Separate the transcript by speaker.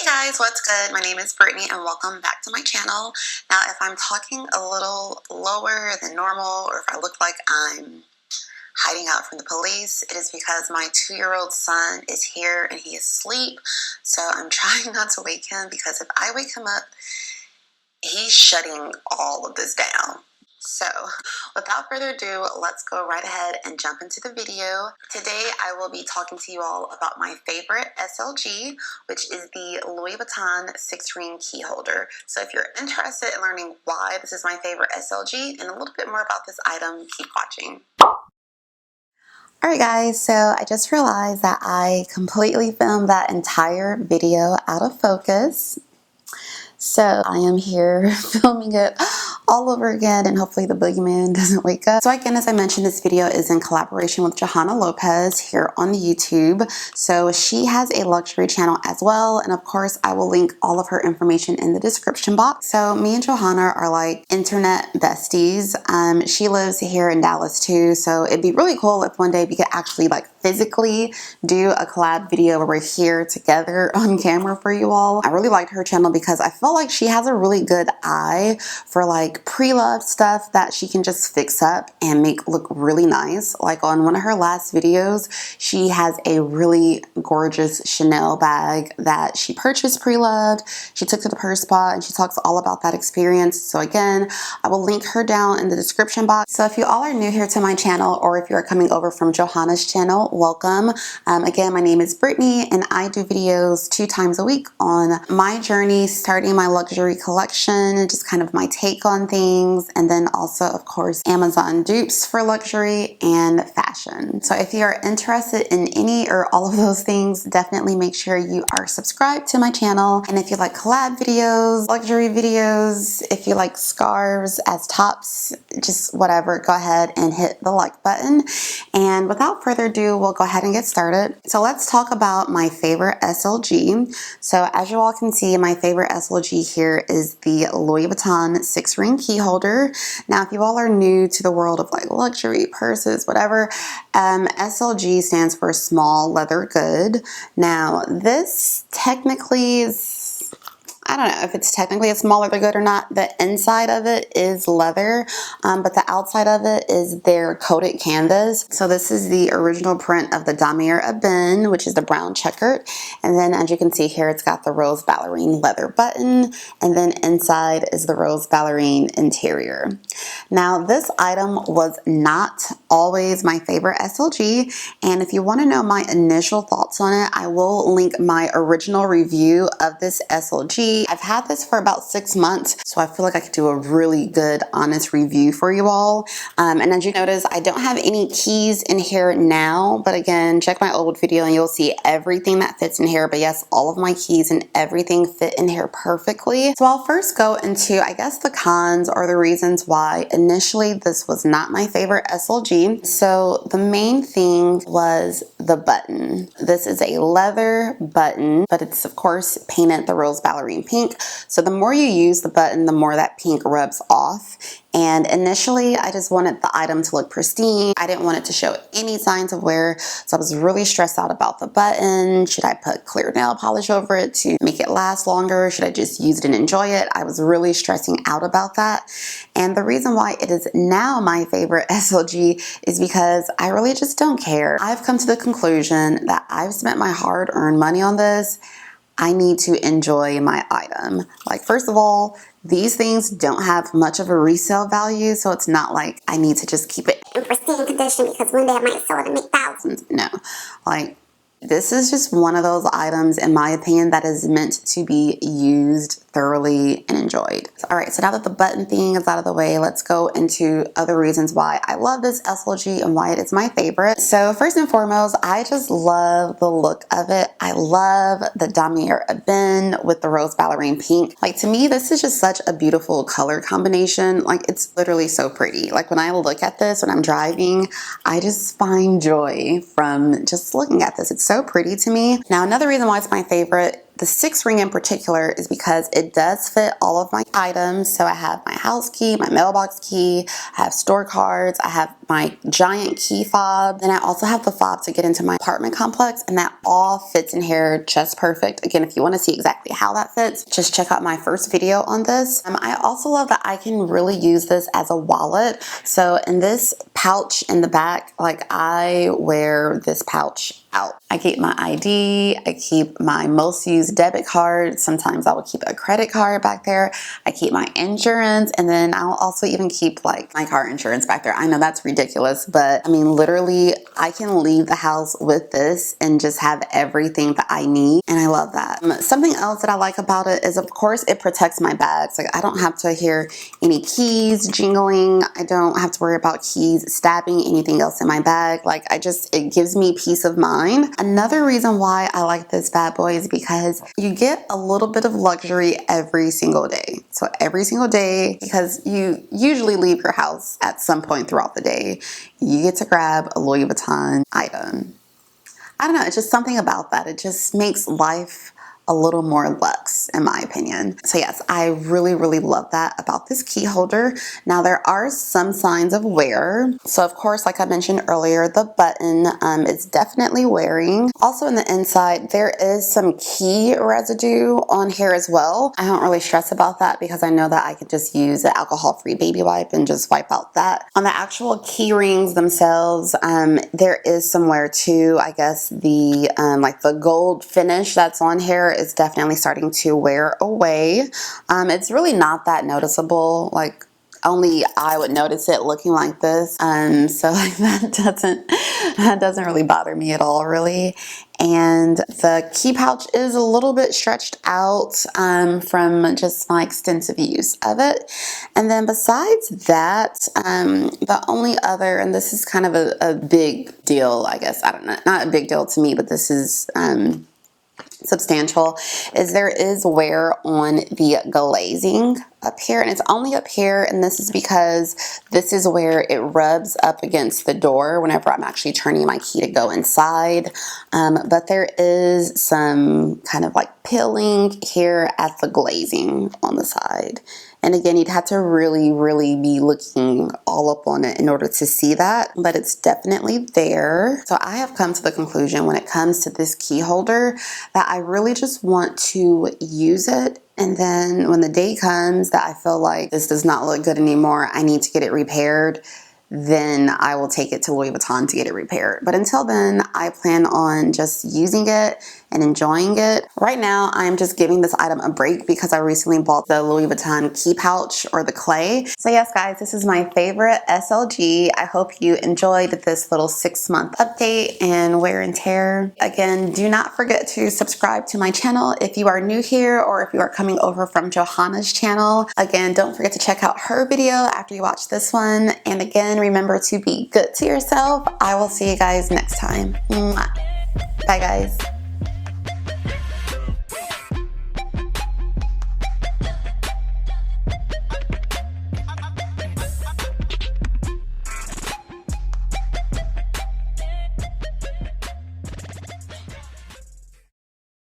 Speaker 1: Hey guys, what's good? My name is Brittany and welcome back to my channel. Now, if I'm talking a little lower than normal or if I look like I'm hiding out from the police, it is because my 2-year-old son is here and he is asleep. So I'm trying not to wake him because if I wake him up, he's shutting all of this down. So without further ado, let's go right ahead and jump into the video. Today I will be talking to you all about my favorite SLG, which is the Louis Vuitton 6-ring key holder. So if you're interested in learning why this is my favorite SLG and a little bit more about this item, keep watching. Alright guys, so I just realized that I completely filmed that entire video out of focus. So I am here filming it all over again and hopefully the boogeyman doesn't wake up. So again, as I mentioned, this video is in collaboration with Johanna Lopez here on YouTube. So she has a luxury channel as well, and of course I will link all of her information in the description box. So me and Johanna are like internet besties. She lives here in Dallas too, so it'd be really cool if one day we could actually like physically do a collab video where we're here together on camera for you all. I really liked her channel because I felt like she has a really good eye for like pre-loved stuff that she can just fix up and make look really nice. Like on one of her last videos, she has a really gorgeous Chanel bag that she purchased pre-loved. She took to the purse spot and she talks all about that experience. So again, I will link her down in the description box. So if you all are new here to my channel or if you're coming over from Johanna's channel, welcome. Again, my name is Brittany and I do videos 2 times a week on my journey starting my luxury collection and just kind of my take on things, and then also of course Amazon dupes for luxury and fashion. So if you are interested in any or all of those things, definitely make sure you are subscribed to my channel. And if you like collab videos, luxury videos, if you like scarves as tops, just whatever, go ahead and hit the like button. And without further ado, we'll go ahead and get started. So let's talk about my favorite SLG. So as you all can see, my favorite SLG here is the Louis Vuitton 6-ring key holder. Now, if you all are new to the world of like luxury purses, whatever, SLG stands for small leather good. Now, this technically is, I don't know if it's technically a small leather good or not. The inside of it is leather, but the outside of it is their coated canvas. So this is the original print of the Damier Ebene, which is the brown checkered. And then as you can see here, it's got the rose ballerine leather button. And then inside is the rose ballerine interior. Now this item was not always my favorite SLG. And if you want to know my initial thoughts on it, I will link my original review of this SLG. I've had this for about 6 months, so I feel like I could do a really good, honest review for you all. And as you notice, I don't have any keys in here now, but again, check my old video and you'll see everything that fits in here. But yes, all of my keys and everything fit in here perfectly. So I'll first go into, I guess, the cons or the reasons why initially this was not my favorite SLG. So the main thing was the button. This is a leather button, but it's of course painted the rose ballerine pink. So the more you use the button, the more that pink rubs off. And initially, I just wanted the item to look pristine. I didn't want it to show any signs of wear. So I was really stressed out about the button. Should I put clear nail polish over it to make it last longer? Should I just use it and enjoy it? I was really stressing out about that. And the reason why it is now my favorite SLG is because I really just don't care. I've come to the conclusion that I've spent my hard-earned money on this. I need to enjoy my item. Like, first of all, these things don't have much of a resale value, so it's not like I need to just keep it in pristine condition because one day I might sell it and make thousands. No, like this is just one of those items, in my opinion, that is meant to be used thoroughly and enjoyed. All right, so now that the button thing is out of the way, let's go into other reasons why I love this SLG and why it is my favorite. So first and foremost, I just love the look of it. I love the Damier Ebene with the rose ballerine pink. Like, to me, this is just such a beautiful color combination. Like, it's literally so pretty. Like, when I look at this when I'm driving, I just find joy from just looking at this. It's so pretty to me. Now, another reason why it's my favorite the 6 ring in particular is because it does fit all of my items. So I have my house key, my mailbox key, I have store cards, I have my giant key fob, and I also have the fob to get into my apartment complex, and that all fits in here just perfect. Again, if you want to see exactly how that fits, just check out my first video on this. I also love that I can really use this as a wallet. So in this pouch in the back, like I wear this pouch out. I keep my ID, I keep my most used debit card, sometimes I will keep a credit card back there, I keep my insurance, and then I'll also even keep like my car insurance back there. I know that's ridiculous, but I mean literally I can leave the house with this and just have everything that I need, and I love that. Something else that I like about it is of course it protects my bags. Like I don't have to hear any keys jingling, I don't have to worry about keys stabbing anything else in my bag. Like it gives me peace of mind. Another reason why I like this bad boy is because you get a little bit of luxury every single day. So every single day, because you usually leave your house at some point throughout the day, you get to grab a Louis Vuitton item. I don't know, it's just something about that. It just makes life a little more luxe in my opinion. So yes, I really, really love that about this key holder. Now there are some signs of wear. So of course, like I mentioned earlier, the button is definitely wearing. Also in the inside, there is some key residue on here as well. I don't really stress about that because I know that I could just use an alcohol-free baby wipe and just wipe out that. On the actual key rings themselves, there is some wear too. I guess the like the gold finish that's on here is definitely starting to wear away. It's really not that noticeable. Like only I would notice it looking like this. So like that doesn't really bother me at all really. And the key pouch is a little bit stretched out from just my extensive use of it. And then besides that, the only other, and this is kind of a big deal, I guess, I don't know, not a big deal to me, but this is substantial, is there is wear on the glazing up here, and it's only up here, and this is because this is where it rubs up against the door whenever I'm actually turning my key to go inside. But there is some kind of like peeling here at the glazing on the side. And again, you'd have to really, really be looking all up on it in order to see that, but it's definitely there. So I have come to the conclusion when it comes to this key holder that I really just want to use it. And then when the day comes that I feel like this does not look good anymore, I need to get it repaired, then I will take it to Louis Vuitton to get it repaired. But until then, I plan on just using it and enjoying it. Right now, I'm just giving this item a break because I recently bought the Louis Vuitton key pouch or the clay. So yes, guys, this is my favorite SLG. I hope you enjoyed this little 6-month update and wear and tear. Again, do not forget to subscribe to my channel if you are new here or if you are coming over from Johanna's channel. Again, don't forget to check out her video after you watch this one. And again, remember to be good to yourself. I will see you guys next time. Mwah. Bye, guys.